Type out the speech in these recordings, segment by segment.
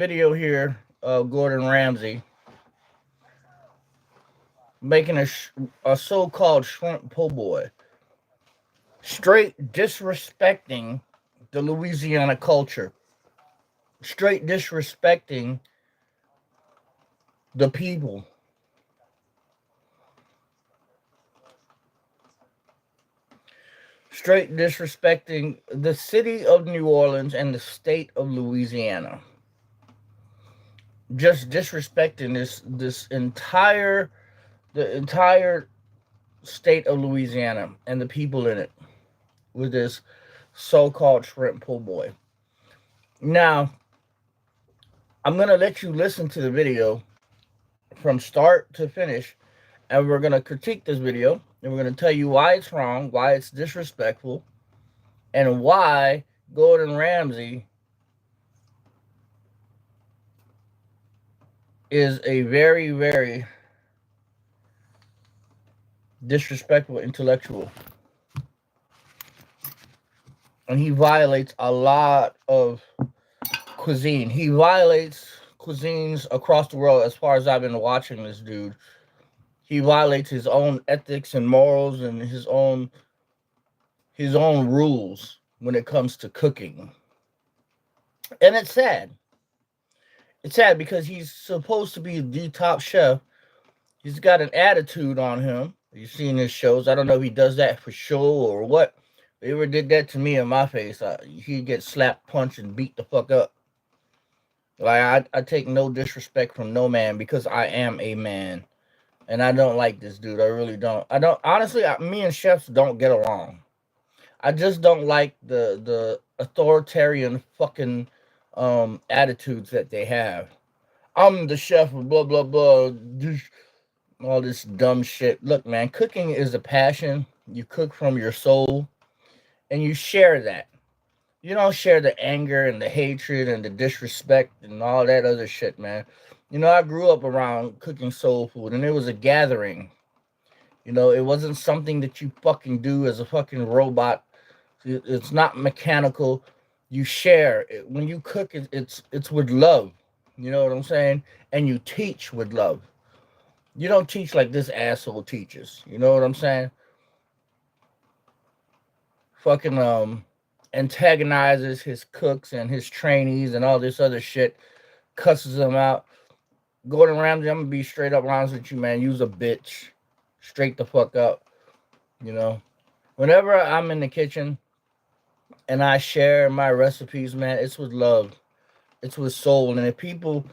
Video here of Gordon Ramsay making a so-called shrimp po' boy, straight disrespecting the Louisiana culture, straight disrespecting the people, straight disrespecting the city of New Orleans and the state of Louisiana. Just disrespecting this entire state of Louisiana and the people in it with this so-called shrimp po' boy. Now, I'm gonna let you listen to the video from start to finish, and we're gonna critique this video, and we're gonna tell you why it's wrong, why it's disrespectful, and why Gordon Ramsay is a very, very disrespectful intellectual. And he violates a lot of cuisine. He violates cuisines across the world as far as I've been watching this dude. He violates his own ethics and morals and his own rules when it comes to cooking. And it's sad. It's sad because he's supposed to be the top chef. He's got an attitude on him. You've seen his shows. I don't know if he does that for show or what. If he ever did that to me in my face, he'd get slapped, punched, and beat the fuck up. Like, I take no disrespect from no man because I am a man. And I don't like this dude. I really don't. I don't. Honestly, me and chefs don't get along. I just don't like the authoritarian fucking attitudes that they have. I'm the chef of blah blah blah. All this dumb shit. Look, man, cooking is a passion. You cook from your soul, and you share that. You don't share the anger and the hatred and the disrespect and all that other shit, man. I grew up around cooking soul food, and it was a gathering. It wasn't something that you fucking do as a fucking robot. It's not mechanical. You share it. When you cook, it's with love. You know what I'm saying? And you teach with love. You don't teach like this asshole teaches. You know what I'm saying? Fucking antagonizes his cooks and his trainees and all this other shit. Cusses them out. Gordon Ramsay, I'm gonna be straight up honest with you, man. You's a bitch. Straight the fuck up. You know. Whenever I'm in the kitchen and I share my recipes, man, it's with love. It's with soul. And if people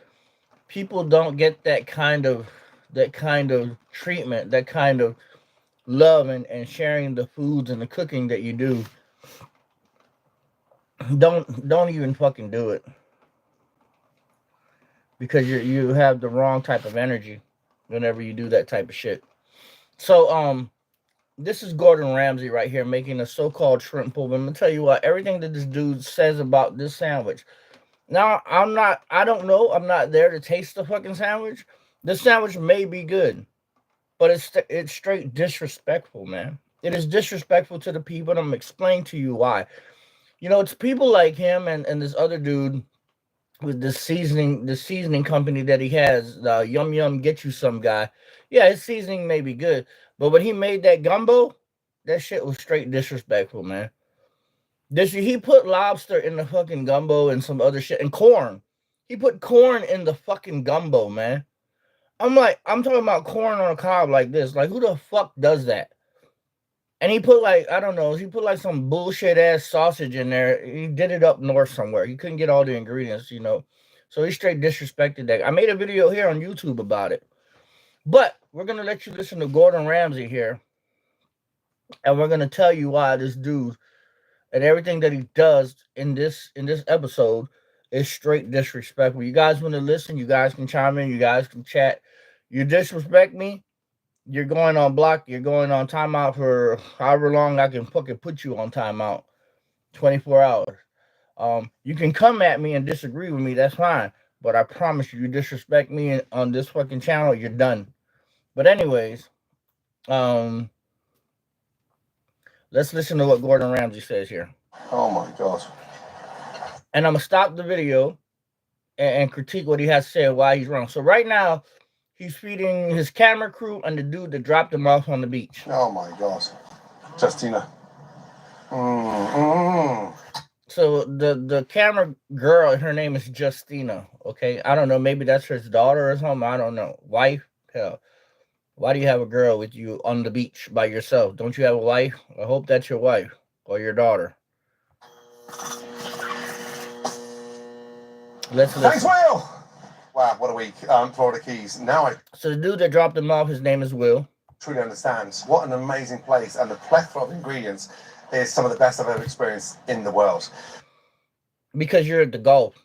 don't get that kind of treatment, that kind of love and sharing the foods and the cooking that you do, don't even fucking do it. Because you have the wrong type of energy whenever you do that type of shit. So this is Gordon Ramsay right here making a so-called shrimp po'. I'm gonna tell you what, everything that this dude says about this sandwich. Now I don't know. I'm not there to taste the fucking sandwich. The sandwich may be good, but it's straight disrespectful, man. It is disrespectful to the people, and I'm gonna explain to you why. It's people like him and this other dude with the seasoning company that he has, Yum Yum Get You Some guy. Yeah, his seasoning may be good, but when he made that gumbo, that shit was straight disrespectful, man. He put lobster in the fucking gumbo and some other shit and corn. He put corn in the fucking gumbo, man. I'm talking about corn on a cob like this. Like, who the fuck does that? And he put like, I don't know, he put like some bullshit ass sausage in there. He did it up north somewhere. He couldn't get all the ingredients. So he straight disrespected that. I made a video here on YouTube about it. But we're gonna let you listen to Gordon Ramsay here, and we're gonna tell you why this dude and everything that he does in this episode is straight disrespectful. You guys want to listen? You guys can chime in. You guys can chat. You disrespect me, you're going on block. You're going on timeout for however long I can fucking put you on timeout. 24 hours. You can come at me and disagree with me. That's fine. But I promise you, you disrespect me on this fucking channel, you're done. But anyways, um, let's listen to what Gordon Ramsay says here. Oh my gosh. And I'm gonna stop the video and critique what he has to say and why he's wrong. So right now, he's feeding his camera crew and the dude that dropped him off on the beach. Oh my God, Justina. Mm-mm. So the camera girl, her name is Justina. Okay, I don't know. Maybe that's his daughter or something. I don't know. Wife? Hell, why do you have a girl with you on the beach by yourself? Don't you have a wife? I hope that's your wife or your daughter. Let's listen. Thanks, Will. Wow, what a week. Florida Keys. Now I So the dude that dropped him off, his name is Will. truly understand what an amazing place, and the plethora of ingredients is some of the best I've ever experienced in the world. Because you're at the Gulf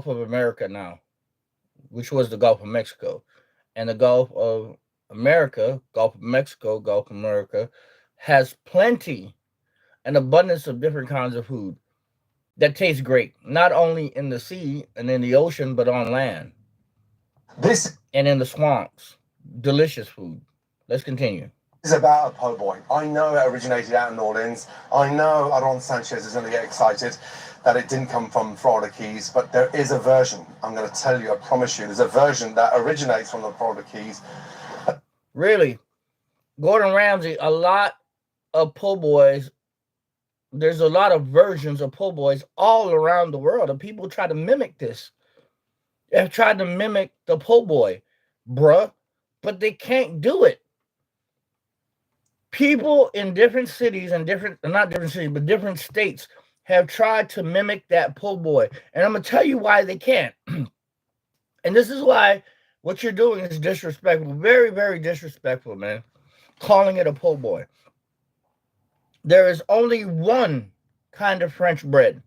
of America now, which was the Gulf of Mexico. And the Gulf of America, Gulf of Mexico, Gulf of America, has plenty, an abundance of different kinds of food that tastes great, not only in the sea and in the ocean, but on land. This and in the swamps. Delicious food. Let's continue. is about a po' boy. I know it originated out in New Orleans. I know Aaron Sanchez is going to get excited that it didn't come from Florida Keys, but there is a version. I'm going to tell you, I promise you, there's a version that originates from the Florida Keys. Really? Gordon Ramsay, a lot of po' boys, there's a lot of versions of po' boys all around the world, and people try to mimic this. They've tried to mimic the po' boy, bruh, but they can't do it. People in different cities and not different cities, but different states have tried to mimic that po' boy. And I'm going to tell you why they can't. And this is why what you're doing is disrespectful. Very, very disrespectful, man. Calling it a po' boy. There is only one kind of French bread,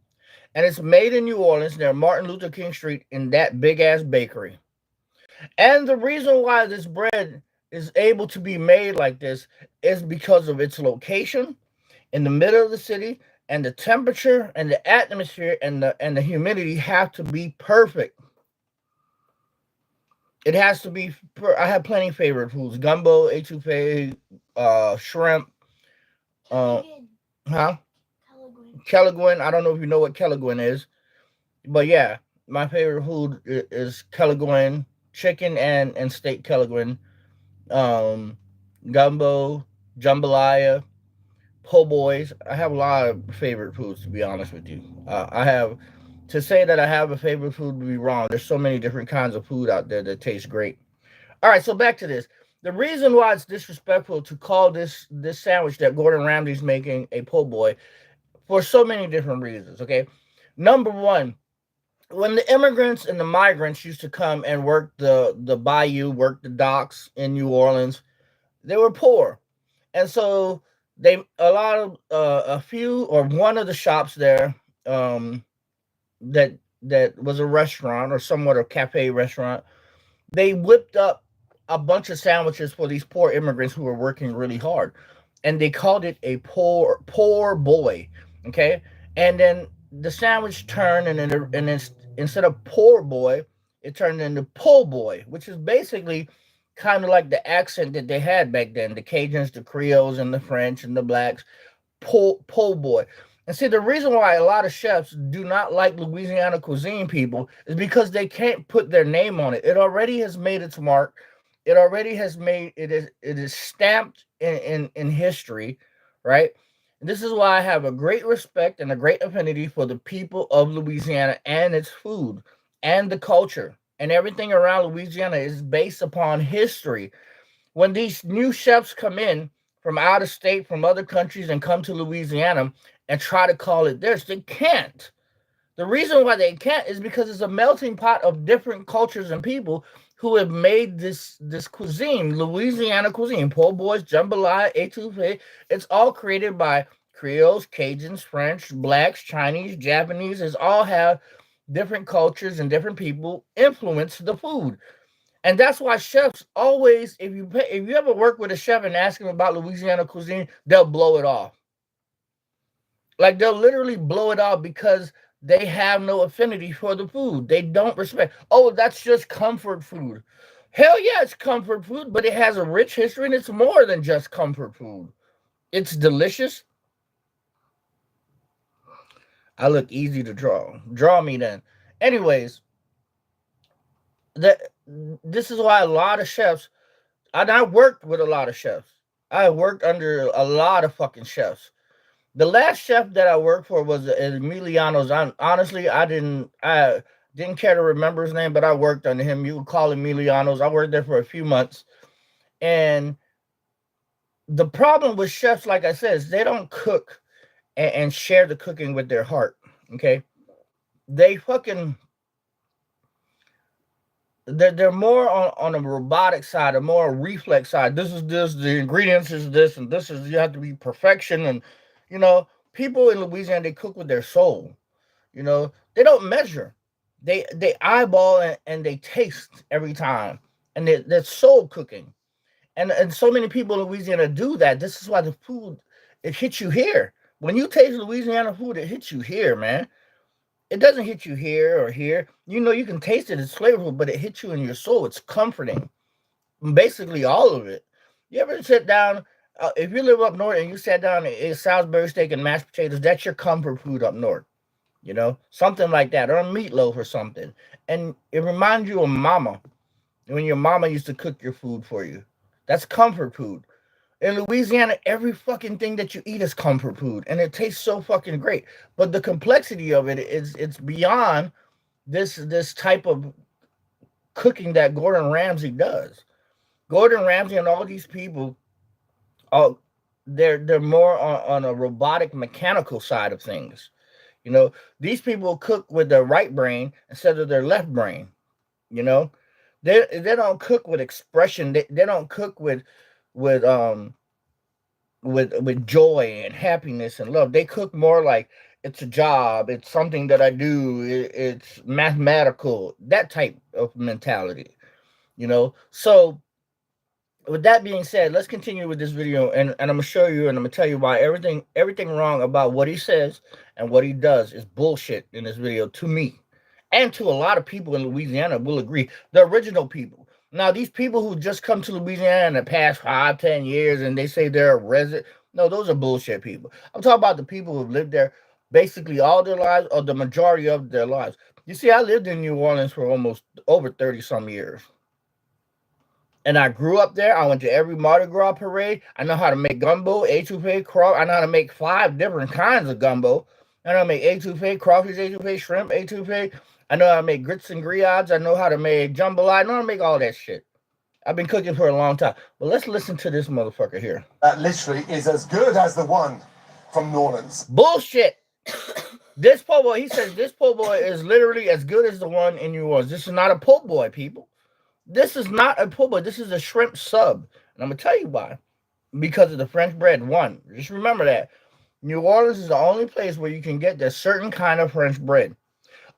and it's made in New Orleans near Martin Luther King Street in that big-ass bakery. And the reason why this bread is able to be made like this is because of its location in the middle of the city, and the temperature and the atmosphere and the humidity have to be perfect. It has to be. I have plenty of favorite foods: gumbo, etouffee, shrimp. Huh? Kelaguen. I don't know if you know what Kelaguen is, but yeah, my favorite food is Kelaguen, chicken and steak Kelaguen, gumbo, jambalaya, po' boys. I have a lot of favorite foods, to be honest with you. I have to say that I have a favorite food would be wrong. There's so many different kinds of food out there that taste great. All right, so back to this. The reason why it's disrespectful to call this sandwich that Gordon Ramsay's making a po' boy for so many different reasons, okay? Number one, when the immigrants and the migrants used to come and work the bayou, work the docks in New Orleans, they were poor. And so a few or one of the shops there that was a restaurant or somewhat a cafe restaurant, they whipped up a bunch of sandwiches for these poor immigrants who were working really hard, and they called it a poor boy. Okay, and then the sandwich turned, and then instead of poor boy, it turned into po' boy, which is basically kind of like the accent that they had back then, the Cajuns, the Creoles, and the French and the blacks. Po' boy. And see, the reason why a lot of chefs do not like Louisiana cuisine, people, is because they can't put their name on it. It already has made its mark. It already has made it is stamped in history, right? And this is why I have a great respect and a great affinity for the people of Louisiana and its food and the culture. And everything around Louisiana is based upon history. When these new chefs come in from out of state, from other countries, and come to Louisiana and try to call it theirs, they can't. The reason why they can't is because it's a melting pot of different cultures and people who have made this cuisine, Louisiana cuisine, po' boys, jambalaya, etouffee. It's all created by Creoles, Cajuns, French, blacks, Chinese, Japanese. It's all have different cultures and different people influence the food. And that's why chefs always, if you ever work with a chef and ask them about Louisiana cuisine, they'll blow it off. Like they'll literally blow it off because they have no affinity for the food. They don't respect. Oh, that's just comfort food. Hell yeah, it's comfort food, but it has a rich history and it's more than just comfort food. It's delicious. I look easy to draw. Draw me then. Anyways, that this is why a lot of chefs, and I worked with a lot of chefs. I worked under a lot of fucking chefs. The last chef that I worked for was Emiliano's. Honestly, I didn't care to remember his name, but I worked under him. You would call him Emiliano's. I worked there for a few months, and the problem with chefs, like I said, is they don't cook and share the cooking with their heart. Okay, they fucking they're more on a robotic side, a more reflex side. This is this, the ingredients is this, and this is you have to be perfection. And you know, people in Louisiana they cook with their soul. You know, they don't measure. They eyeball and they taste every time. And they're soul cooking. And so many people in Louisiana do that. This is why the food it hits you here. When you taste Louisiana food, it hits you here, man. It doesn't hit you here or here. You know, you can taste it, it's flavorful, but it hits you in your soul. It's comforting. Basically, all of it. You ever sit down, if you live up north and you sat down and ate Salisbury steak and mashed potatoes, that's your comfort food up north. You know, something like that, or a meatloaf or something. And it reminds you of mama, when your mama used to cook your food for you. That's comfort food. In Louisiana, every fucking thing that you eat is comfort food, and it tastes so fucking great. But the complexity of it is it's beyond this type of cooking that Gordon Ramsay does. Gordon Ramsay and all these people, uh, they're more on a robotic, mechanical side of things. You know, these people cook with their right brain instead of their left brain. You know, they don't cook with expression. They don't cook with um with joy and happiness and love. They cook more like it's a job. It's something that I do. It's mathematical. That type of mentality. You know, so with that being said, let's continue with this video, and I'm gonna show you and I'm gonna tell you why everything wrong about what he says and what he does is bullshit in this video to me. And to a lot of people in Louisiana will agree. The original people. Now, these people who just come to Louisiana in the past 5, 10 years and they say they're a resident. No, those are bullshit people. I'm talking about the people who've lived there basically all their lives or the majority of their lives. You see, I lived in New Orleans for almost over 30 some years. And I grew up there. I went to every Mardi Gras parade. I know how to make gumbo, etouffee, crawfish. I know how to make 5 different kinds of gumbo. I know how to make etouffee, crawfish etouffee, shrimp etouffee. I know how to make grits and griots. I know how to make jambalaya. I know how to make all that shit. I've been cooking for a long time. But let's listen to this motherfucker here. That literally is as good as the one from New Orleans. Bullshit. This po' boy, he says this po' boy is literally as good as the one in New Orleans. This is not a po' boy, people. This is not a po' boy. This is a shrimp sub. And I'm going to tell you why. Because of the French bread. One, just remember that. New Orleans is the only place where you can get this certain kind of French bread.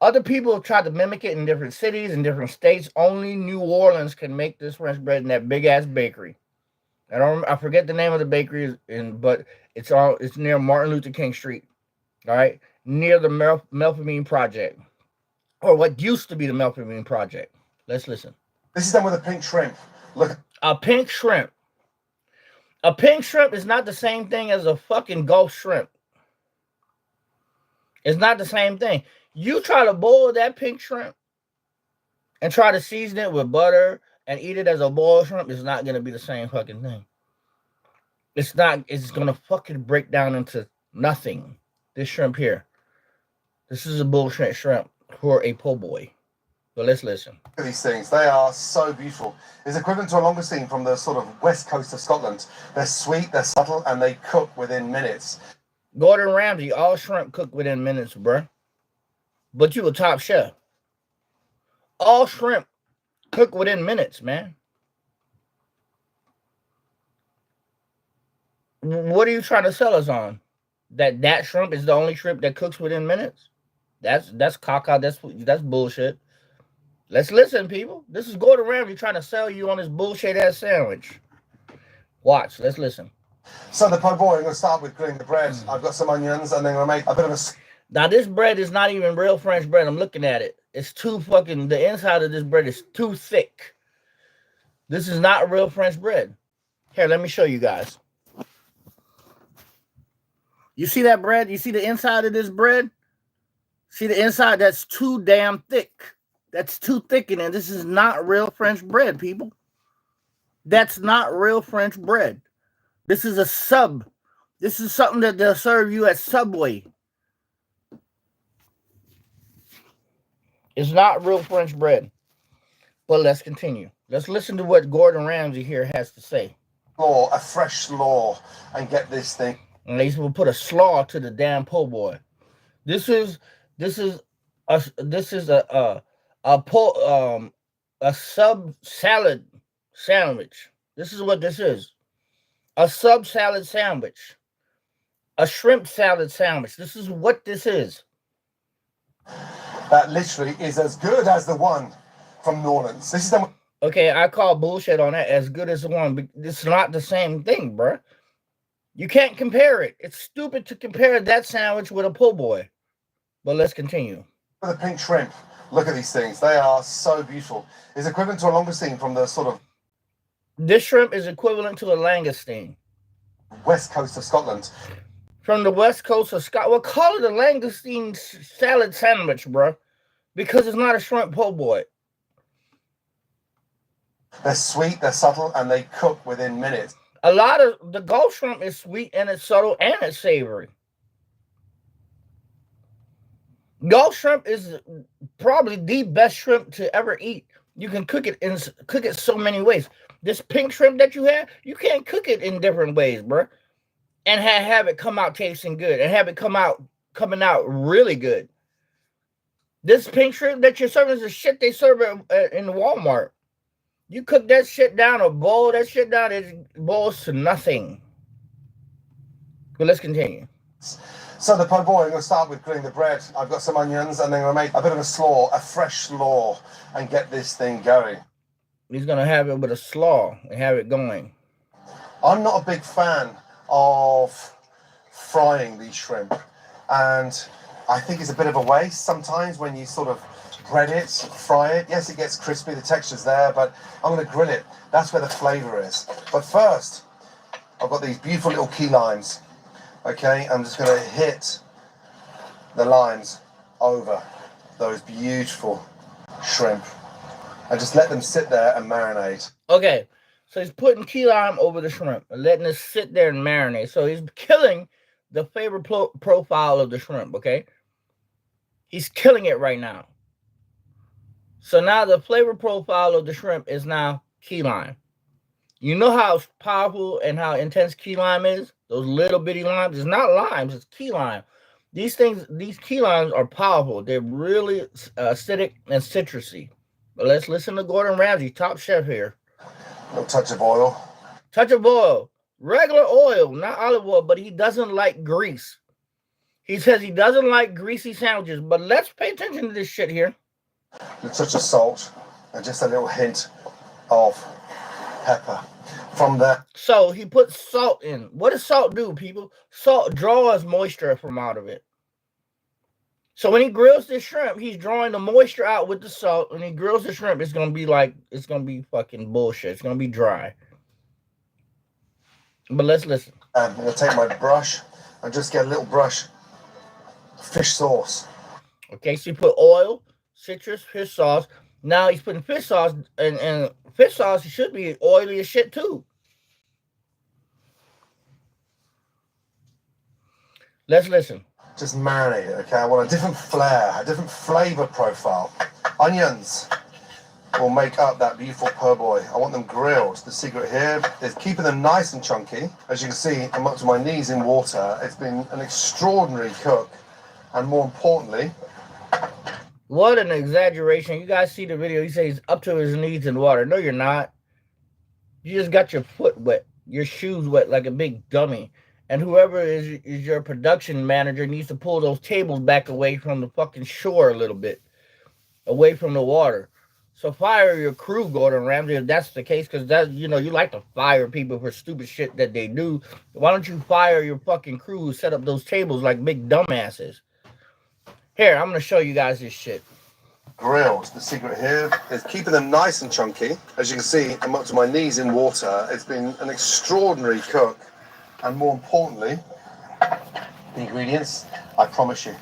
Other people have tried to mimic it in different cities and different states. Only New Orleans can make this French bread in that big-ass bakery. I forget the name of the bakery, but it's near Martin Luther King Street. All right? Near the Melpomene Project. Or what used to be the Melpomene Project. Let's listen. This is done with a pink shrimp. Look. A pink shrimp. A pink shrimp is not the same thing as a fucking Gulf shrimp. It's not the same thing. You try to boil that pink shrimp and try to season it with butter and eat it as a boiled shrimp, it's not going to be the same fucking thing. It's not. It's going to fucking break down into nothing. This shrimp here. This is a bullshit shrimp for a po' boy. But let's listen. Look at these things. They are so beautiful. It's equivalent to a langoustine from the sort of west coast of Scotland. They're sweet, they're subtle, and they cook within minutes. Gordon Ramsay, all shrimp cook within minutes, bruh. But you a top chef. All shrimp cook within minutes, man. What are you trying to sell us on? That shrimp is the only shrimp that cooks within minutes? That's caca. That's bullshit. Let's listen, people. This is Gordon Ramsay trying to sell you on this bullshit ass sandwich. Watch. Let's listen. So the po' boy, I'm going to start with grilling the bread. I've got some onions, and then I'm going to make a bit of a... Now, this bread is not even real French bread. I'm looking at it. It's too fucking... The inside of this bread is too thick. This is not real French bread. Here, let me show you guys. You see that bread? You see the inside of this bread? See the inside? That's too damn thick. That's too thickening. This is not real French bread, people. That's not real French bread. This is a sub. This is something that they'll serve you at Subway. It's not real French bread. But let's continue. Let's listen to what Gordon Ramsay here has to say. A fresh slaw, and get this thing. And they will put a slaw to the damn po' boy. This is a sub salad sandwich. This is what this is. A sub salad sandwich. A shrimp salad sandwich. This is what this is. That literally is as good as the one from New Orleans. This is the... Okay, I call bullshit on that. As good as the one, but it's not the same thing, bruh. You can't compare it. It's stupid to compare that sandwich with a po' boy. But let's continue. The pink shrimp. Look at these things. They are so beautiful. It's equivalent to a langoustine from the sort of... This shrimp is equivalent to a langoustine. West coast of Scotland. From the west coast of Scotland. Well, call it a langoustine salad sandwich, bruh. Because it's not a shrimp po' boy. They're sweet, they're subtle, and they cook within minutes. A lot of the Gulf shrimp is sweet and it's subtle and it's savory. Gulf shrimp is probably the best shrimp to ever eat. You can cook it so many ways. This pink shrimp that you have, you can't cook it in different ways, bro. And have it come out tasting good and have it coming out really good. This pink shrimp that you're serving is the shit they serve in Walmart. You cook that shit down or boil that shit down, it boils to nothing. But let's continue. So the po' boy, I'm going to start with grilling the bread. I've got some onions and then I'm going to make a bit of a slaw, a fresh slaw, and get this thing going. He's going to have it with a slaw and have it going. I'm not a big fan of frying these shrimp. And I think it's a bit of a waste sometimes when you sort of bread it, fry it. Yes, it gets crispy, the texture's there, but I'm going to grill it. That's where the flavor is. But first, I've got these beautiful little key limes. Okay, I'm just going to hit the limes over those beautiful shrimp and just let them sit there and marinate. Okay, so he's putting key lime over the shrimp and letting it sit there and marinate. So he's killing the flavor profile of the shrimp, okay? He's killing it right now. So now the flavor profile of the shrimp is now key lime. You know how powerful and how intense key lime is? Those little bitty limes. It's not limes, it's key lime. These key limes are powerful. They're really acidic and citrusy. But let's listen to Gordon Ramsay, top chef here. A little touch of oil. Touch of oil. Regular oil, not olive oil, but he doesn't like grease. He says he doesn't like greasy sandwiches, but let's pay attention to this shit here. A touch of salt and just a little hint of pepper from there. So he puts salt in. What does salt do, people? Salt draws moisture from out of it. So when he grills this shrimp, he's drawing the moisture out with the salt. When he grills the shrimp, it's going to be fucking bullshit. It's going to be dry. But let's listen. I'm going to take my brush and just get a little brush fish sauce. Okay, so you put oil, citrus, fish sauce. Now he's putting fish sauce, and fish sauce should be oily as shit too. Let's listen. Just marinate it, okay? I want a different flair, a different flavor profile. Onions will make up that beautiful po' boy. I want them grilled. The secret here is keeping them nice and chunky. As you can see, I'm up to my knees in water. It's been an extraordinary cook. And more importantly... What an exaggeration. You guys see the video. He says he's up to his knees in water. No, you're not. You just got your foot wet. Your shoes wet like a big dummy. And whoever is your production manager needs to pull those tables back away from the fucking shore a little bit. Away from the water. So fire your crew, Gordon Ramsay, if that's the case. Because that, you like to fire people for stupid shit that they do. Why don't you fire your fucking crew who set up those tables like big dumbasses? Here, I'm going to show you guys this shit. Grilled. The secret here is keeping them nice and chunky. As you can see, I'm up to my knees in water. It's been an extraordinary cook. And more importantly, the ingredients, I promise you,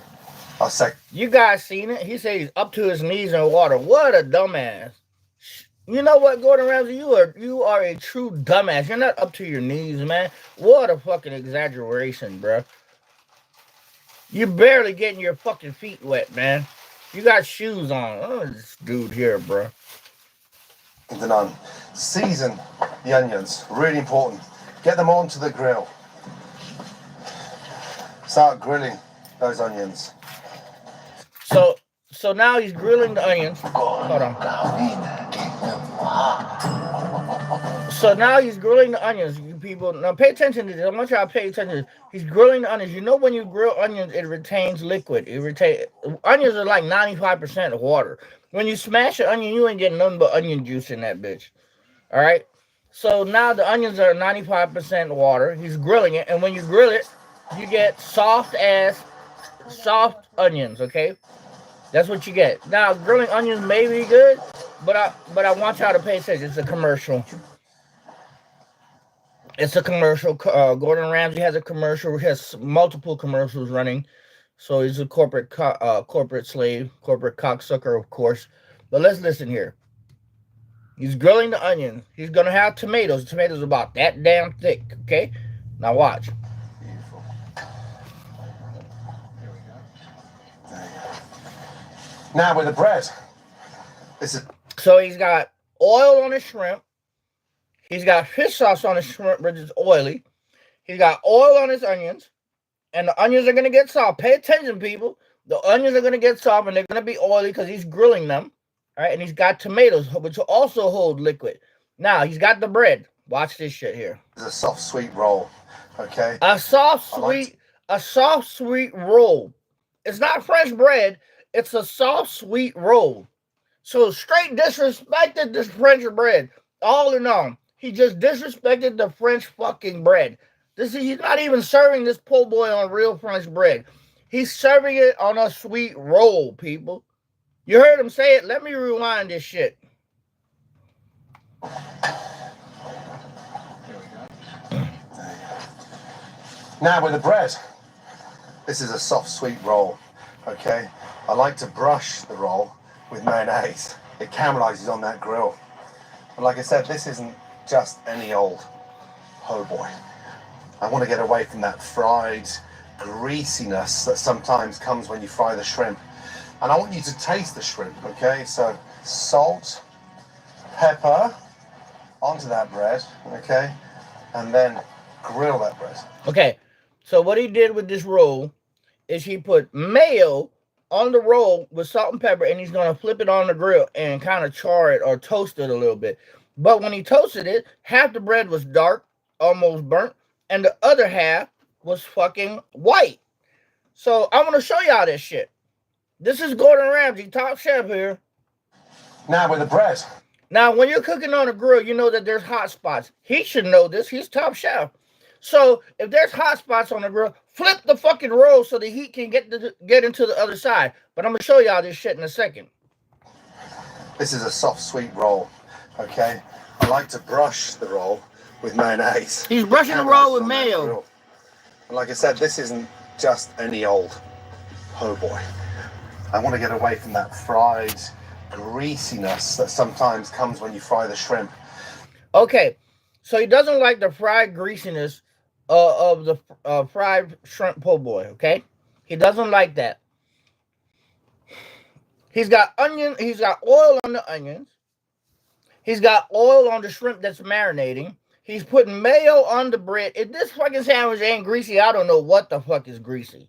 I'll say. You guys seen it? He said he's up to his knees in water. What a dumbass. You know what, Gordon Ramsay? You are a true dumbass. You're not up to your knees, man. What a fucking exaggeration, bro. You're barely getting your fucking feet wet, man. You got shoes on. Oh, this dude here, bro. The none. Season the onions. Really important. Get them onto the grill. Start grilling those onions. So now he's grilling the onions. Hold on. So now he's grilling the onions, you people. Now pay attention to this. I want y'all to pay attention. He's grilling the onions. You know when you grill onions, it retains liquid. Onions are like 95% water. When you smash an onion, you ain't getting nothing but onion juice in that bitch. All right? So now the onions are 95% water. He's grilling it, and when you grill it, you get soft onions, okay? That's what you get. Now, grilling onions may be good, but I want y'all to pay attention. It's a commercial. It's a commercial. Gordon Ramsay has a commercial. He has multiple commercials running. So he's a corporate slave, corporate cocksucker, of course. But let's listen here. He's grilling the onions. He's going to have tomatoes. The tomatoes are about that damn thick, okay? Now watch. Beautiful. Here we go. There you go. Now with the bread. So he's got oil on his shrimp. He's got fish sauce on his shrimp, which is oily. He's got oil on his onions. And the onions are going to get soft. Pay attention, people. The onions are going to get soft, and they're going to be oily because he's grilling them. All right, and he's got tomatoes, which will also hold liquid. Now, he's got the bread. Watch this shit here. It's a soft, sweet roll, okay? A soft, sweet roll. It's not French bread. It's a soft, sweet roll. So straight disrespected this French bread. All in all. He just disrespected the French fucking bread. He's not even serving this po' boy on real French bread. He's serving it on a sweet roll, people. You heard him say it. Let me rewind this shit. Now with the bread. This is a soft, sweet roll, okay? I like to brush the roll with mayonnaise. It caramelizes on that grill. But like I said, this isn't just any old po' boy. I want to get away from that fried greasiness that sometimes comes when you fry the shrimp. And I want you to taste the shrimp, okay? So salt, pepper onto that bread, okay? And then grill that bread. Okay, so what he did with this roll is he put mayo on the roll with salt and pepper, and he's going to flip it on the grill and kind of char it or toast it a little bit. But when he toasted it, half the bread was dark, almost burnt, and the other half was fucking white. So I want to show y'all this shit. This is Gordon Ramsay, top chef here. Now with the bread. Now, when you're cooking on a grill, you know that there's hot spots. He should know this. He's top chef. So if there's hot spots on the grill, flip the fucking roll so the heat can get into the other side. But I'm going to show y'all this shit in a second. This is a soft, sweet roll, okay? I like to brush the roll with mayonnaise. He's brushing the roll with mayo. And like I said, this isn't just any old po' boy. I want to get away from that fried greasiness that sometimes comes when you fry the shrimp. Okay, so he doesn't like the fried greasiness of the fried shrimp po' boy, okay? He doesn't like that. He's got oil on the onions. He's got oil on the shrimp that's marinating. He's putting mayo on the bread. If this fucking sandwich ain't greasy, I don't know what the fuck is greasy.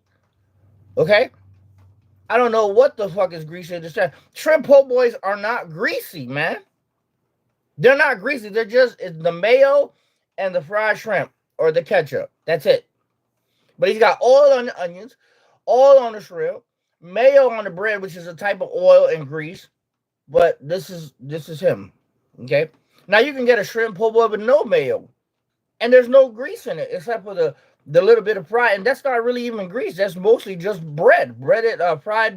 Okay? I don't know what the fuck is greasy. Shrimp po' boys are not greasy, man. They're not greasy. They're just the mayo and the fried shrimp or the ketchup. That's it. But he's got oil on the onions, oil on the shrimp, mayo on the bread, which is a type of oil and grease. But this is him. Okay? Now you can get a shrimp po' boy with no mayo. And there's no grease in it except for the little bit of fry. And that's not really even grease. That's mostly just fried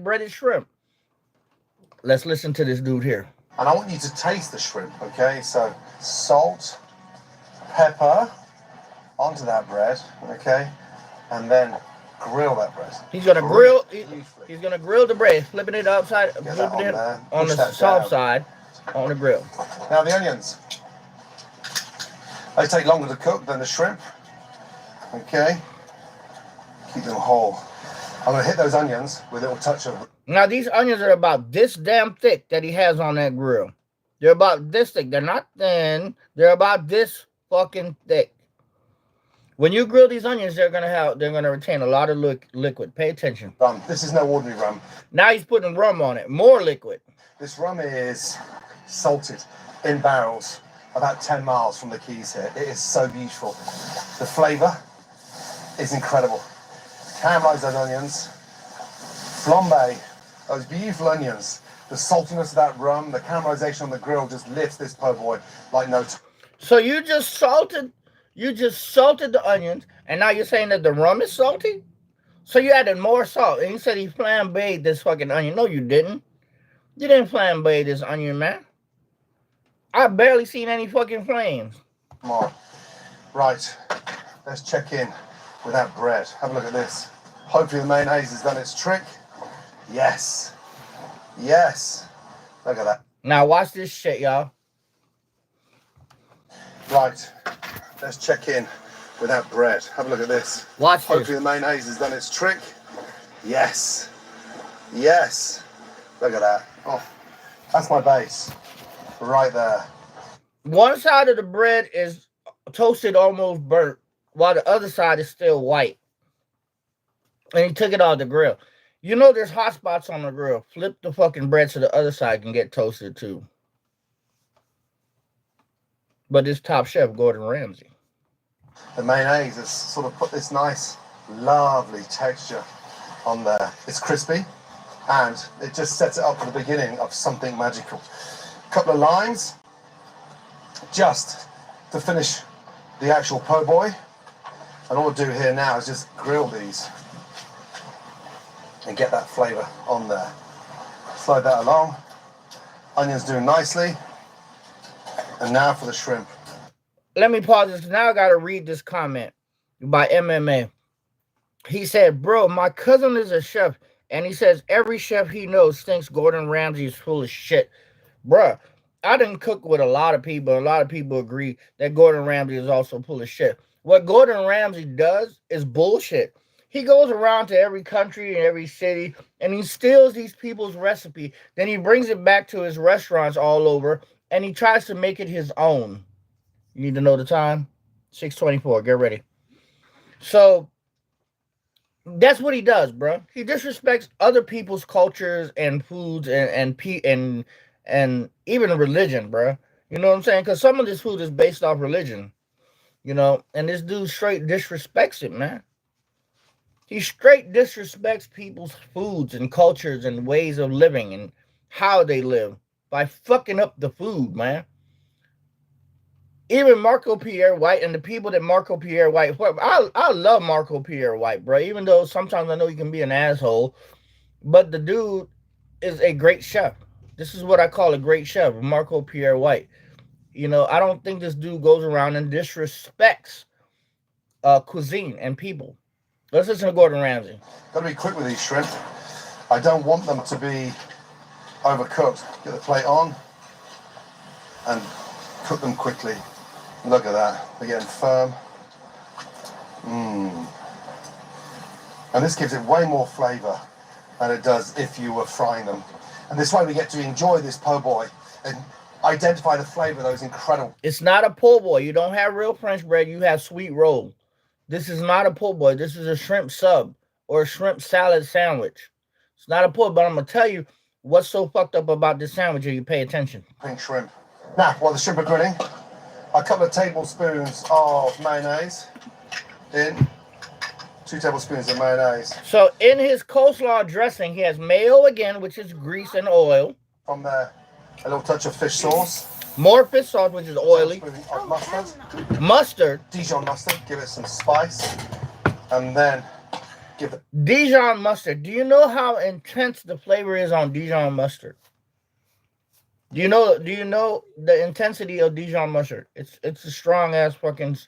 breaded shrimp. Let's listen to this dude here. And I want you to taste the shrimp, okay? So salt, pepper onto that bread, okay? And then grill that bread. He's gonna grill. He's gonna grill the bread, flipping it upside, flipping it on the soft side on the grill. Now the onions. They take longer to cook than the shrimp. Okay. Keep them whole. I'm gonna hit those onions with a little touch of. Now these onions are about this damn thick that he has on that grill. They're about this thick. They're not thin. They're about this fucking thick. When you grill these onions, they're gonna retain a lot of liquid. Pay attention. Rum. This is no ordinary rum. Now he's putting rum on it. More liquid. This rum is salted in barrels about 10 miles from the Keys here. It is so beautiful. The flavor is incredible. Caramelize those onions. Flambe those beautiful onions. The saltiness of that rum, the caramelization on the grill just lifts this po' boy like no. So you just salted the onions, and now you're saying that the rum is salty? So you added more salt, and you said he flambéed this fucking onion. No, you didn't. You didn't flambe this onion, man. I barely seen any fucking flames. Come on. Right. Let's check in with that bread. Have a look at this. Hopefully the mayonnaise has done its trick. Yes. Yes. Look at that. Now watch this shit, y'all. Right. Let's check in with that bread. Have a look at this. Watch this. Hopefully the mayonnaise has done its trick. Yes. Yes. Look at that. Oh, that's my base. Right there. One side of the bread is toasted, almost burnt, while the other side is still white. And he took it off the grill. You know there's hot spots on the grill. Flip the fucking bread so the other side can get toasted too. But this top chef, Gordon Ramsay. The mayonnaise has sort of put this nice, lovely texture on there. It's crispy, and it just sets it up for the beginning of something magical. A couple of limes, just to finish the actual po' boy. And all we'll do here now is just grill these and get that flavor on there. Slide that along. Onions doing nicely. And now for the shrimp. Let me pause this. Now I got to read this comment by MMA. He said, bro, my cousin is a chef, and he says every chef he knows thinks Gordon Ramsay is full of shit. Bruh, I didn't cook with a lot of people. A lot of people agree that Gordon Ramsay is also full of shit. What Gordon Ramsay does is bullshit. He goes around to every country and every city, and he steals these people's recipe. Then he brings it back to his restaurants all over, and he tries to make it his own. You need to know the time? 6:24. Get ready. So that's what he does, bro. He disrespects other people's cultures and foods and even religion, bro. You know what I'm saying? Because some of this food is based off religion, you know. And this dude straight disrespects it, man. He straight disrespects people's foods and cultures and ways of living and how they live by fucking up the food, man. Even Marco Pierre White and the people that Marco Pierre White, I love Marco Pierre White, bro. Even though sometimes I know he can be an asshole, but the dude is a great chef. This is what I call a great chef, Marco Pierre White. You know, I don't think this dude goes around and disrespects cuisine and people. Let's listen to Gordon Ramsay. Got to be quick with these shrimp. I don't want them to be overcooked. Get the plate on and cook them quickly. Look at that. They're getting firm. And this gives it way more flavor than it does if you were frying them. And this way we get to enjoy this po' boy and identify the flavor of those incredible. It's not a po' boy. You don't have real French bread. You have sweet roll. This is not a po' boy. This is a shrimp sub or a shrimp salad sandwich. It's not a po', but I'm going to tell you what's so fucked up about this sandwich if you pay attention. Pink shrimp. Now, while the shrimp are grilling, a couple of tablespoons of mayonnaise in. 2 tablespoons of mayonnaise. So in his coleslaw dressing, he has mayo again, which is grease and oil. From there, a little touch of fish sauce. More fish sauce, which is oily. Of mustard. Mustard. Dijon mustard. Give it some spice. And then give it. Dijon mustard. Do you know how intense the flavor is on Dijon mustard? Do you know the intensity of Dijon mustard? It's a strong ass fucking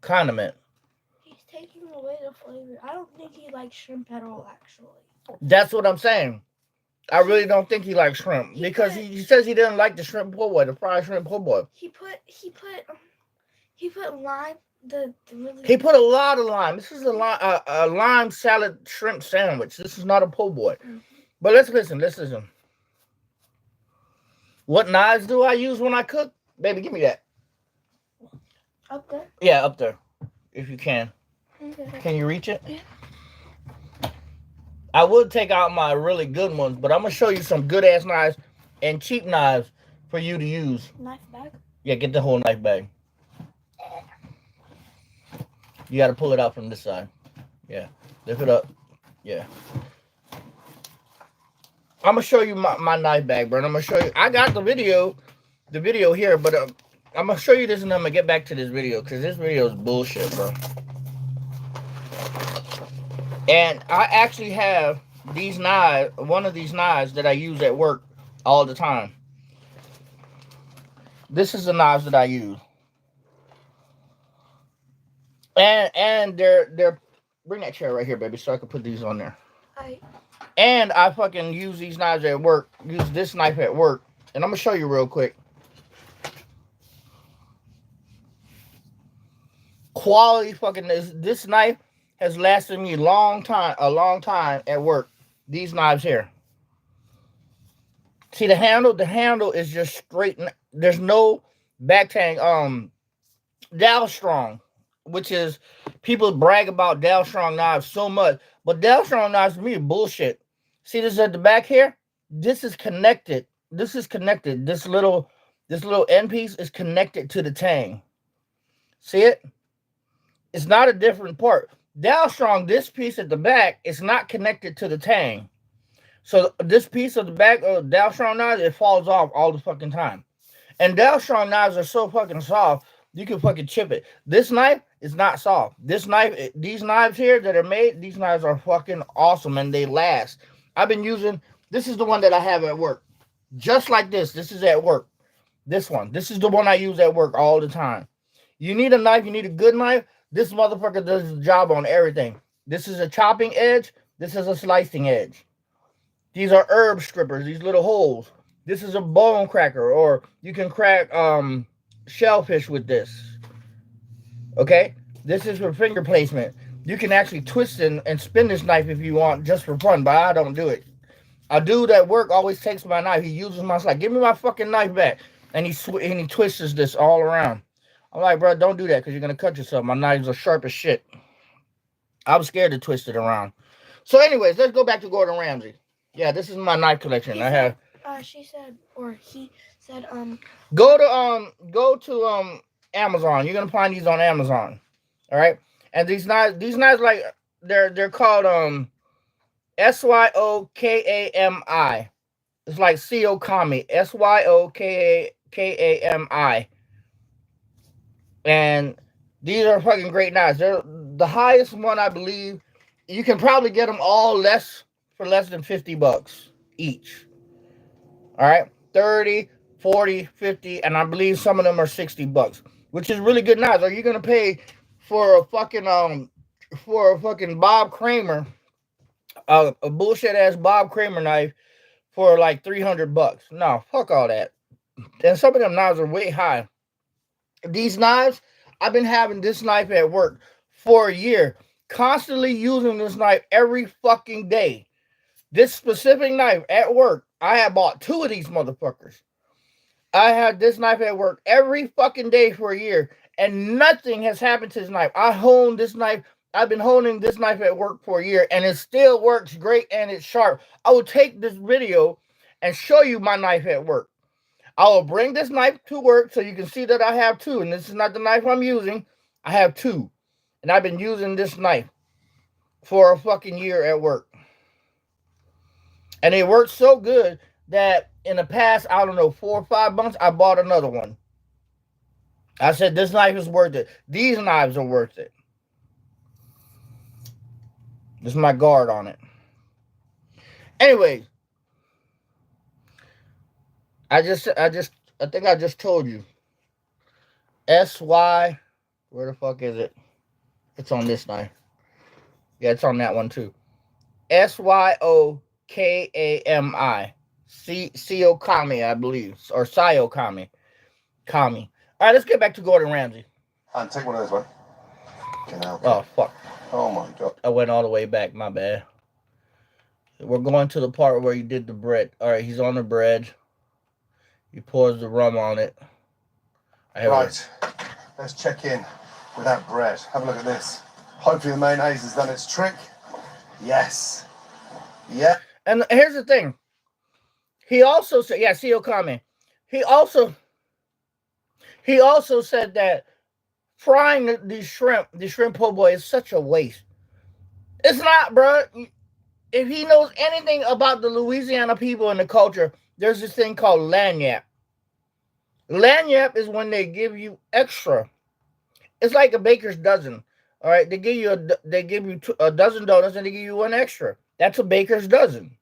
condiment. He's taking away the flavor. I don't think he likes shrimp at all, actually. That's what I'm saying. I really don't think he likes shrimp because he says he didn't like the shrimp po' boy, the fried shrimp po' boy. He put lime. He put a lot of lime. This is a lime salad shrimp sandwich. This is not a po' boy. Mm-hmm. But let's listen. What knives do I use when I cook? Baby, give me that. Up there? Yeah, up there. If you can. Okay. Can you reach it? Yeah. I would take out my really good ones, but I'm going to show you some good-ass knives and cheap knives for you to use. Knife bag? Yeah, get the whole knife bag. You got to pull it out from this side. Yeah. Lift it up. Yeah. I'm going to show you my knife bag, bro. I'm going to show you. I got the video here, but I'm going to show you this and I'm going to get back to this video because this video is bullshit, bro. And I actually have these knives, one of these knives that I use at work all the time. This is the knives that I use. And they're bring that chair right here, baby, so I can put these on there. And I fucking use these knives at work, use this knife at work. And I'm gonna show you real quick. Quality fucking this knife has lasted me a long time at work. These knives here. See the handle is just straight. There's no back tang. Dow Strong, which is people brag about Dow Strong knives so much, but Dow Strong knives to me are bullshit. See this at the back here? This is connected. This little end piece is connected to the tang. See it? It's not a different part. Dow Strong, this piece at the back is not connected to the tang. So this piece of the back of Dow Strong knives, it falls off all the fucking time. And Dow Strong knives are so fucking soft, you can fucking chip it. This knife is not soft. These knives here that are made, these knives are fucking awesome and they last. I've been using, this is the one that I have at work. Just like this. This is at work. This one. This is the one I use at work all the time. You need a knife, you need a good knife. This motherfucker does the job on everything. This is a chopping edge. This is a slicing edge. These are herb strippers, these little holes. This is a bone cracker, or you can crack shellfish with this. Okay? This is for finger placement. You can actually twist and spin this knife if you want, just for fun, but I don't do it. A dude at work always takes my knife. He uses my like, give me my fucking knife back. And he twists this all around. I'm like, bro, don't do that because you're going to cut yourself. My knives are sharp as shit. I was scared to twist it around. So anyways, let's go back to Gordon Ramsay. Yeah, this is my knife collection. He said, go to Amazon. You're going to find these on Amazon. All right? And these knives like they're called Syokami. It's like Syokami. Syokami. And these are fucking great knives. They're the highest one, I believe. You can probably get them all for less than $50 each. All right? 30, 40, 50, and I believe some of them are $60, which is really good knives. Are you gonna pay for a fucking Bob Kramer, a bullshit ass Bob Kramer knife for like $300? No, fuck all that. And some of them knives are way high. These knives, I've been having this knife at work for a year, constantly using this knife every fucking day. This specific knife at work, I had bought 2 of these motherfuckers. I had this knife at work every fucking day for a year, and nothing has happened to this knife. I honed this knife. I've been honing this knife at work for a year, and it still works great, and it's sharp. I will take this video and show you my knife at work. I will bring this knife to work so you can see that I have 2. And this is not the knife I'm using. I have 2. And I've been using this knife for a fucking year at work. And it works so good that in the past, I don't know, 4 or 5 months, I bought another one. I said, this knife is worth it. These knives are worth it. This is my guard on it. Anyways. I think I just told you. SY, where the fuck is it? It's on this knife. Yeah, it's on that one too. Syokami. Siyokami, I believe. Or Sayokami. Kami. All right, let's get back to Gordon Ramsay. And take one of those, one. Okay, now, Oh, okay. fuck. Oh my god. I went all the way back. My bad. We're going to the part where he did the bread. All right, he's on the bread. He pours the rum on it. Right. Let's check in with that bread. Have a look at this. Hopefully the mayonnaise has done its trick. Yes. Yeah. And here's the thing. He also said, yeah, Siyokami. He also said that frying the shrimp po' boy is such a waste. It's not, bro. If he knows anything about the Louisiana people and the culture, there's this thing called lagniappe. Lagniappe is when they give you extra. It's like a baker's dozen. All right, they give you a dozen donuts and they give you one extra. That's a baker's dozen.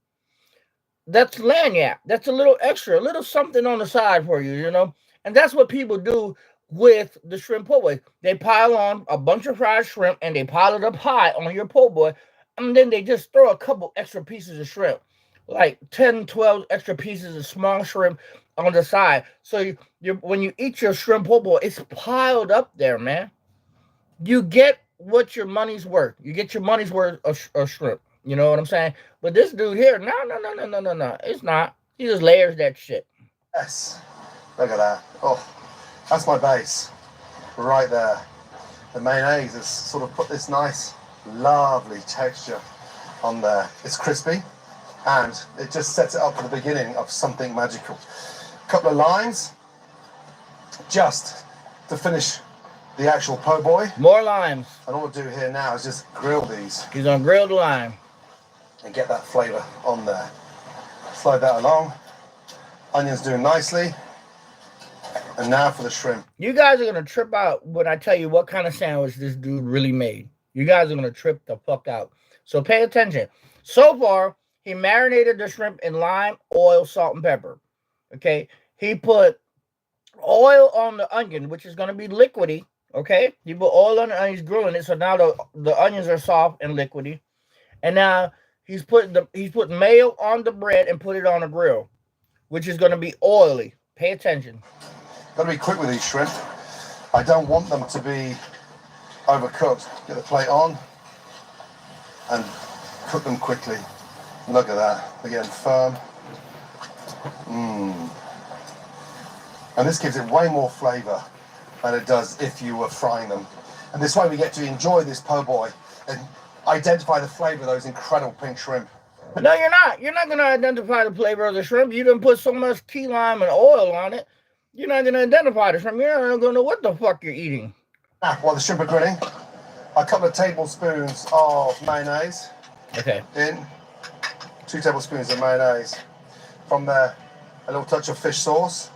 That's lagniappe. That's a little extra, a little something on the side for you, you know. And that's what people do with the shrimp po' boy. They pile on a bunch of fried shrimp and they pile it up high on your po' boy, and then they just throw a couple extra pieces of shrimp, like 10, 12 extra pieces of small shrimp on the side. So when you eat your shrimp po' boy, it's piled up there, man. You get what your money's worth. You get your money's worth of shrimp. You know what I'm saying? But this dude here, no. It's not. He just layers that shit. Yes. Look at that. Oh, that's my base. Right there. The mayonnaise has sort of put this nice, lovely texture on there. It's crispy and it just sets it up for the beginning of something magical. A couple of limes just to finish the actual po' boy. More limes. And all we'll do here now is just grill these. He's gonna grill the lime. And get that flavour on there. Slide that along. Onions doing nicely. And now for the shrimp. You guys are gonna trip out when I tell you what kind of sandwich this dude really made. You guys are gonna trip the fuck out. So pay attention. So far, he marinated the shrimp in lime, oil, salt, and pepper. Okay. He put oil on the onion, which is gonna be liquidy. Okay. He put oil on the onions, grilling it, so now the onions are soft and liquidy. And now he's putting mayo on the bread and put it on a grill, which is gonna be oily. Pay attention. Got to be quick with these shrimp. I don't want them to be overcooked. Get the plate on and cook them quickly. Look at that. They're getting firm. And this gives it way more flavour than it does if you were frying them. And this way we get to enjoy this po' boy and identify the flavour of those incredible pink shrimp. No, you're not. You're not going to identify the flavor of the shrimp. You didn't put so much key lime and oil on it. You're not going to identify the shrimp. You're not going to know what the fuck you're eating. Now, while the shrimp are grilling, a couple of tablespoons of mayonnaise. Okay. In. 2 tablespoons of mayonnaise. From there, a little touch of fish sauce.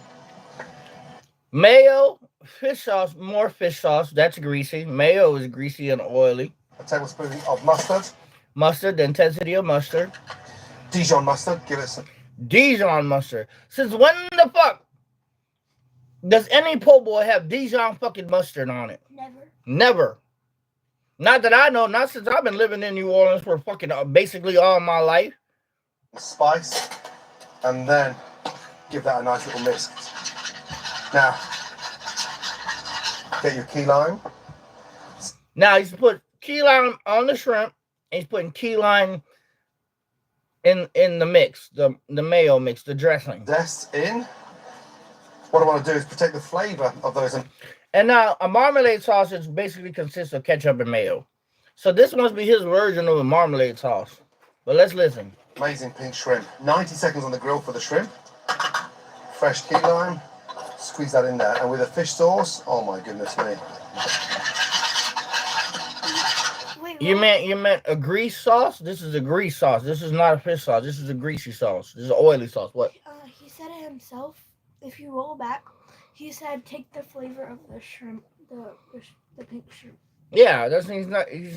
Mayo, fish sauce, more fish sauce. That's greasy. Mayo is greasy and oily. A tablespoon of mustard. Mustard, the intensity of mustard. Dijon mustard. Give it some. Dijon mustard. Since when the fuck does any po' boy have Dijon fucking mustard on it? Never. Not that I know. Not since I've been living in New Orleans for fucking basically all my life. Spice. And then give that a nice little mix. Now, get your key lime. Now he's put key lime on the shrimp. And he's putting key lime in the mix, the mayo mix, the dressing. Zest in. What I want to do is protect the flavour of those. And now a marmalade sausage basically consists of ketchup and mayo. So this must be his version of a marmalade sauce. But let's listen. Amazing pink shrimp. 90 seconds on the grill for the shrimp. Fresh key lime. Squeeze that in there. And with a fish sauce, oh my goodness me. Wait, You meant a grease sauce? This is a grease sauce. This is not a fish sauce. This is a greasy sauce. This is an oily sauce. What? He said it himself. If you roll back, he said take the flavor of the shrimp, the pink shrimp. Yeah,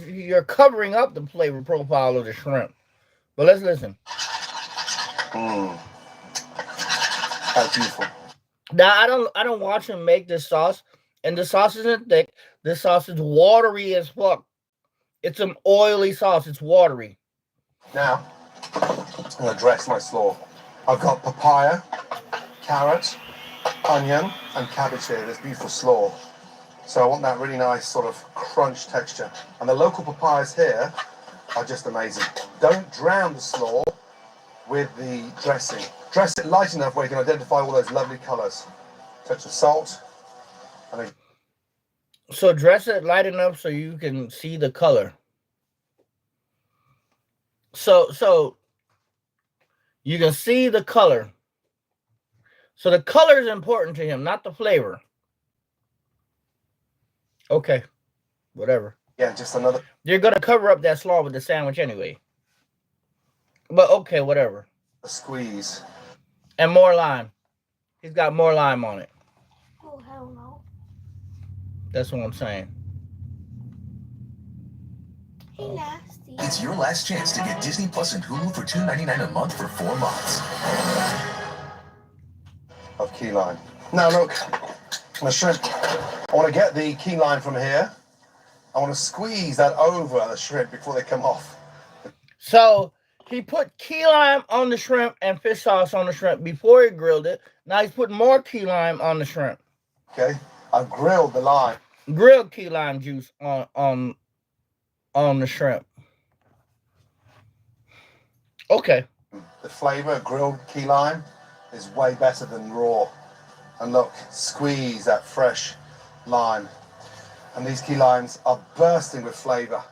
you're covering up the flavor profile of the shrimp. But let's listen. That's beautiful. Now I don't watch him make this sauce, and the sauce isn't thick. This sauce is watery as fuck. It's an oily sauce. It's watery. Now, I'm going to dress my slaw. I've got papaya, carrot, onion, and cabbage here. This beautiful slaw. So I want that really nice sort of crunch texture. And the local papayas here are just amazing. Don't drown the slaw with the dressing. Dress it light enough where you can identify all those lovely colours. Touch of salt. And then So dress it light enough so you can see the color. So you can see the color. So the color is important to him, not the flavor. Okay, whatever. yeah, just another You're gonna cover up that slaw with the sandwich anyway. But okay, whatever. squeeze. And more lime. He's got more lime on it. Oh, hell no. That's what I'm saying. He nasty. It's your last chance to get Disney Plus and Hulu for $2.99 a month for 4 months. Of key lime. Now look, the shrimp. I want to get the key lime from here. I want to squeeze that over the shrimp before they come off. So he put key lime on the shrimp and fish sauce on the shrimp before he grilled it. Now he's putting more key lime on the shrimp. Okay, I've grilled the lime. Grilled key lime juice on the shrimp. Okay. The flavour of grilled key lime is way better than raw. And look, squeeze that fresh lime. And these key limes are bursting with flavour.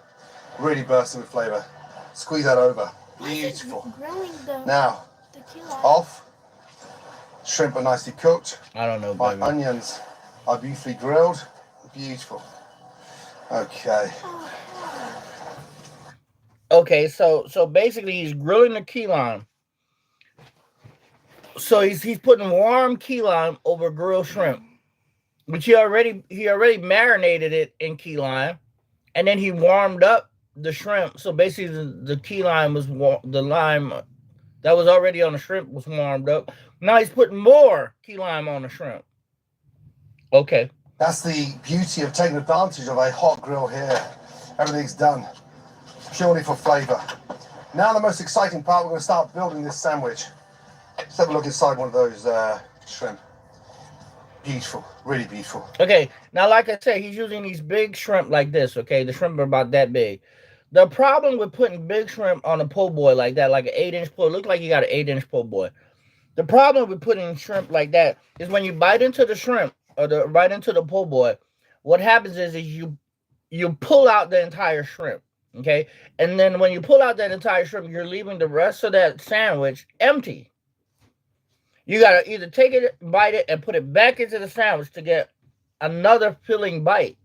Really bursting with flavour. Squeeze that over. Beautiful. Grilling the Now, key lime. off. Shrimp are nicely cooked. I don't know, My baby. onions are beautifully grilled. Beautiful. Okay. Oh, hell. Okay, so basically he's grilling the key lime. So he's putting warm key lime over grilled shrimp, which he already marinated it in key lime, and then he warmed up the shrimp. So basically the key lime was the lime that was already on the shrimp was warmed up. Now he's putting more key lime on the shrimp. Okay. That's the beauty of taking advantage of a hot grill here. Everything's done purely for flavour. Now the most exciting part, we're going to start building this sandwich. Let's have a look inside one of those shrimp. Beautiful, really beautiful. Okay, now like I said, he's using these big shrimp like this, okay? The shrimp are about that big. The problem with putting big shrimp on a po' boy like that, like an 8-inch po', look like you got an 8-inch po' boy. The problem with putting shrimp like that is when you bite into the shrimp, or bite into the po' boy, what happens is you pull out the entire shrimp, okay? And then when you pull out that entire shrimp, you're leaving the rest of that sandwich empty. You got to either take it, bite it, and put it back into the sandwich to get another filling bite.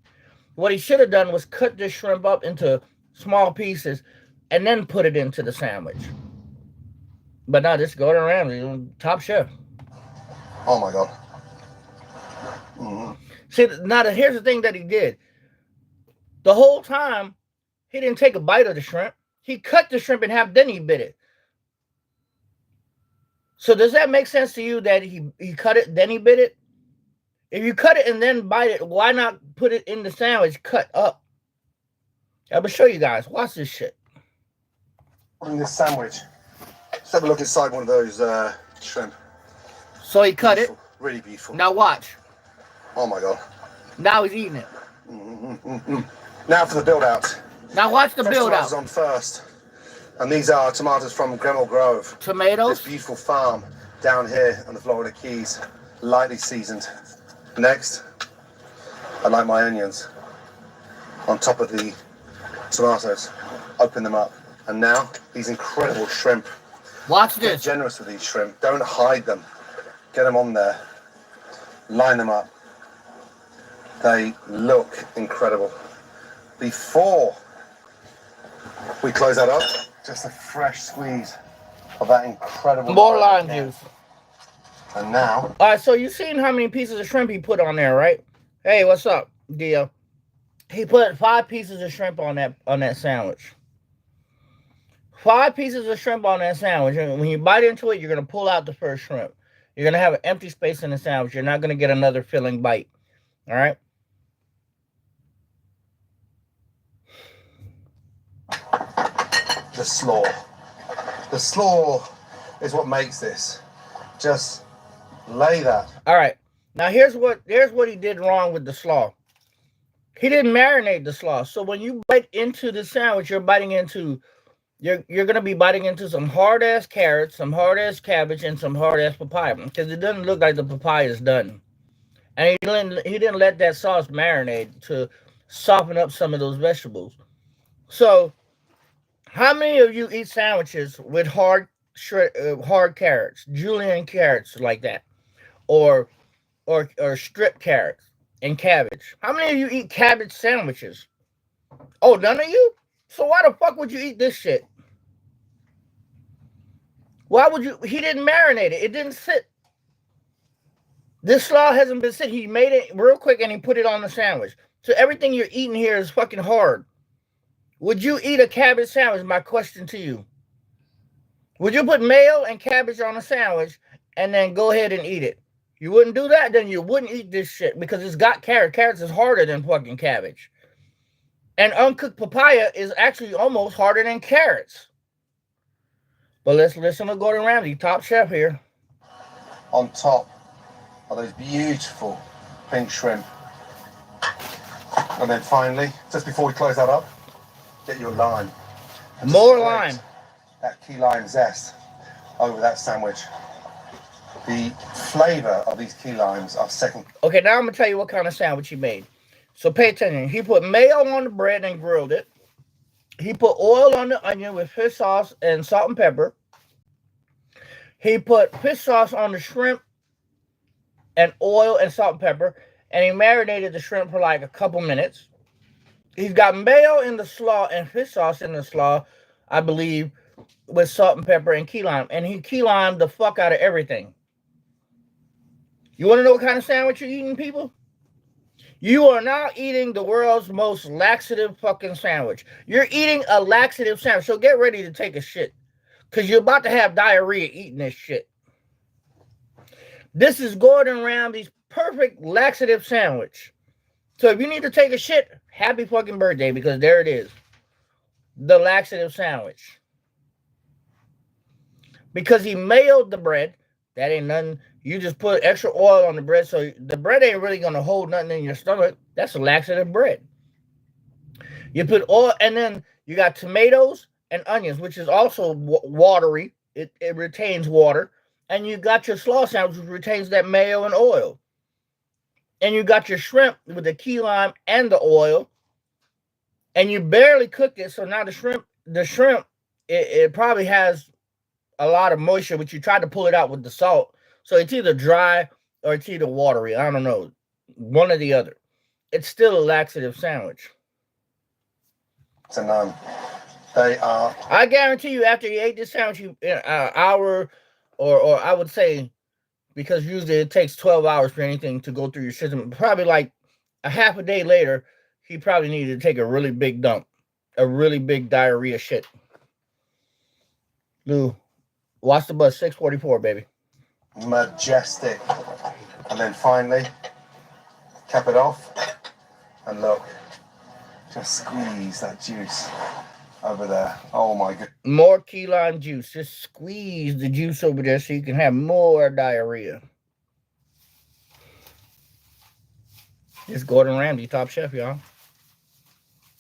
What he should have done was cut this shrimp up into small pieces and then put it into the sandwich. But now this is Gordon Ramsay, top chef. Oh my God. Mm-hmm. See, now here's the thing that he did. The whole time, he didn't take a bite of the shrimp. He cut the shrimp in half, then he bit it. So does that make sense to you that he cut it, then he bit it? If you cut it and then bite it, why not put it in the sandwich cut up? I'm going to show you guys. Watch this shit. In this sandwich. Let's have a look inside one of those shrimp. So he cut Beautiful, it. really beautiful. Now watch. Oh my God. Now he's eating it. Mm-hmm. Now for the build out. Now watch the build out. Tomatoes on first. And these are tomatoes from Gremmel Grove. Tomatoes. This beautiful farm down here on the Florida Keys. Lightly seasoned. Next, I like my onions on top of the tomatoes. Open them up. And now, these incredible shrimp. Watch Get this. generous with these shrimp. Don't hide them. Get them on there. Line them up. They look incredible. Before we close that up, just a fresh squeeze of that incredible More lime juice. And now, All right, so you seen how many pieces of shrimp he put on there, right? Hey, what's up, Dio? He put 5 pieces of shrimp on that sandwich. 5 pieces of shrimp on that sandwich. And when you bite into it, you're going to pull out the first shrimp. You're going to have an empty space in the sandwich. You're not going to get another filling bite. All right? the slaw. The slaw is what makes this. Just lay that. All right. Now here's what he did wrong with the slaw. He didn't marinate the slaw. So when you bite into the sandwich, you're gonna be biting into some hard ass carrots, some hard ass cabbage, and some hard ass papaya, because it doesn't look like the papaya is done. And he didn't let that sauce marinate to soften up some of those vegetables. So how many of you eat sandwiches with hard carrots, julienne carrots like that, or strip carrots and cabbage? How many of you eat cabbage sandwiches? Oh, none of you? So why the fuck would you eat this shit? Why would you? He didn't marinate it. It didn't sit. This slaw hasn't been sitting. He made it real quick and he put it on the sandwich. So everything you're eating here is fucking hard. Would you eat a cabbage sandwich? My question to you. Would you put mayo and cabbage on a sandwich and then go ahead and eat it? You wouldn't do that? Then you wouldn't eat this shit because it's got carrots. Carrots is harder than fucking cabbage. And uncooked papaya is actually almost harder than carrots. But let's listen to Gordon Ramsay, top chef here. On top of those beautiful pink shrimp. And then finally, just before we close that up, get your lime. More lime. That key lime zest over that sandwich. The flavor of these key limes are second. Okay, now I'm going to tell you what kind of sandwich he made. So pay attention. He put mayo on the bread and grilled it. He put oil on the onion with fish sauce and salt and pepper. He put fish sauce on the shrimp and oil and salt and pepper. And he marinated the shrimp for like a couple minutes. He's got mayo in the slaw and fish sauce in the slaw, I believe, with salt and pepper and key lime. And he key limed the fuck out of everything. You want to know what kind of sandwich you're eating, people? You are now eating the world's most laxative fucking sandwich. You're eating a laxative sandwich. So get ready to take a shit. Because you're about to have diarrhea eating this shit. This is Gordon Ramsay's perfect laxative sandwich. So if you need to take a shit, happy fucking birthday, because there it is. The laxative sandwich. Because he mayoed the bread. That ain't nothing. You just put extra oil on the bread, so the bread ain't really going to hold nothing in your stomach. That's a laxative bread. You put oil, and then you got tomatoes and onions, which is also watery. It retains water. And you got your slaw sandwich, which retains that mayo and oil. And you got your shrimp with the key lime and the oil. And you barely cooked it, so now the shrimp, it probably has a lot of moisture, but you tried to pull it out with the salt. So it's either dry or it's either watery. I don't know. One or the other. It's still a laxative sandwich. To none. They are. I guarantee you, after you ate this sandwich, in an hour, or I would say, because usually it takes 12 hours for anything to go through your system, probably like a half a day later, he probably needed to take a really big dump. A really big diarrhea shit. Lou, watch the bus, 644, baby. Majestic. And then finally, cap it off. And look, just squeeze that juice over there. Oh my god. More key lime juice. Just squeeze the juice over there so you can have more diarrhea. It's Gordon Ramsay, top chef, y'all.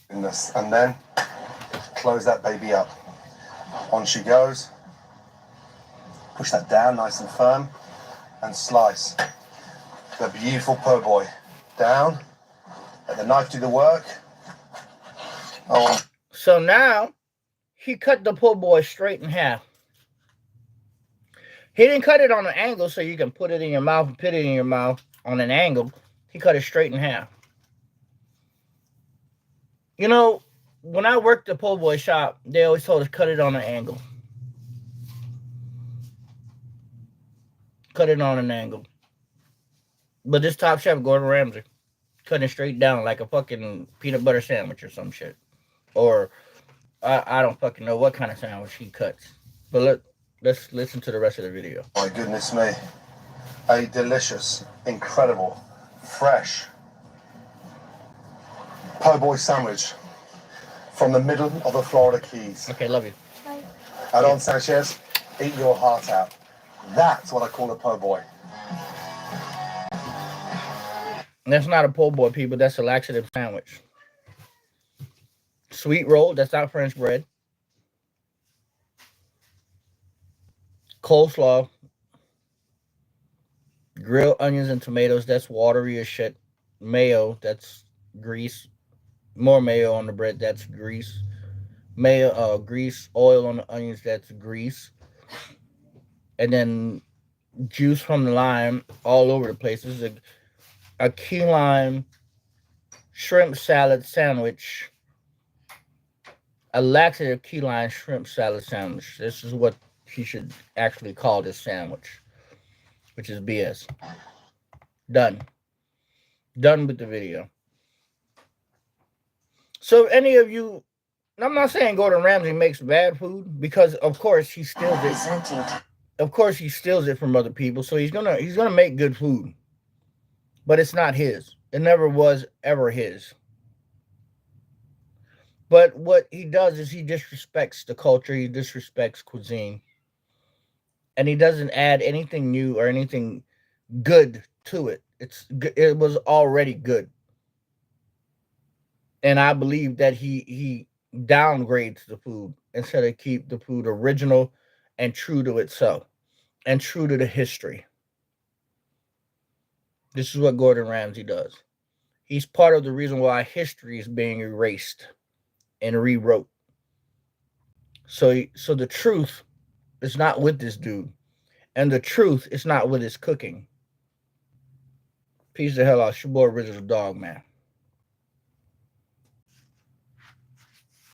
And then close that baby up. On she goes. Push that down nice and firm. And slice the beautiful po' boy down. Let the knife do the work. Oh. So now, he cut the po' boy straight in half. He didn't cut it on an angle so you can put it in your mouth and put it in your mouth on an angle. He cut it straight in half. You know, when I worked the po' boy shop, they always told us cut it on an angle. Cut it on an angle. But this top chef, Gordon Ramsay, cutting it straight down like a fucking peanut butter sandwich or some shit. Or, I don't fucking know what kind of sandwich he cuts. But let's listen to the rest of the video. My goodness me. A delicious, incredible, fresh po' boy sandwich from the middle of the Florida Keys. Okay, love you. Adon Sanchez, eat your heart out. That's what I call a po' boy. That's not a po' boy, people. That's a laxative sandwich. Sweet roll, that's not French bread. Coleslaw, grilled onions and tomatoes, that's watery as shit. Mayo, that's grease. More mayo on the bread, that's grease. Mayo, grease, oil on the onions, that's grease. And then juice from the lime all over the place. This is a key lime shrimp salad sandwich. A laxative key lime shrimp salad sandwich. This is what he should actually call this sandwich, which is BS. Done. Done with the video. So, any of you, I'm not saying Gordon Ramsay makes bad food, because of course he steals it. Of course he steals it from other people, so he's gonna make good food. But it's not his. It never was ever his. But what he does is he disrespects the culture, he disrespects cuisine, and he doesn't add anything new or anything good to it. It was already good. And I believe that he downgrades the food instead of keep the food original and true to itself and true to the history. This is what Gordon Ramsay does. He's part of the reason why history is being erased and rewrote. So the truth is not with this dude, and the truth is not with his cooking. Peace the hell out. It's your boy Original Dog Man.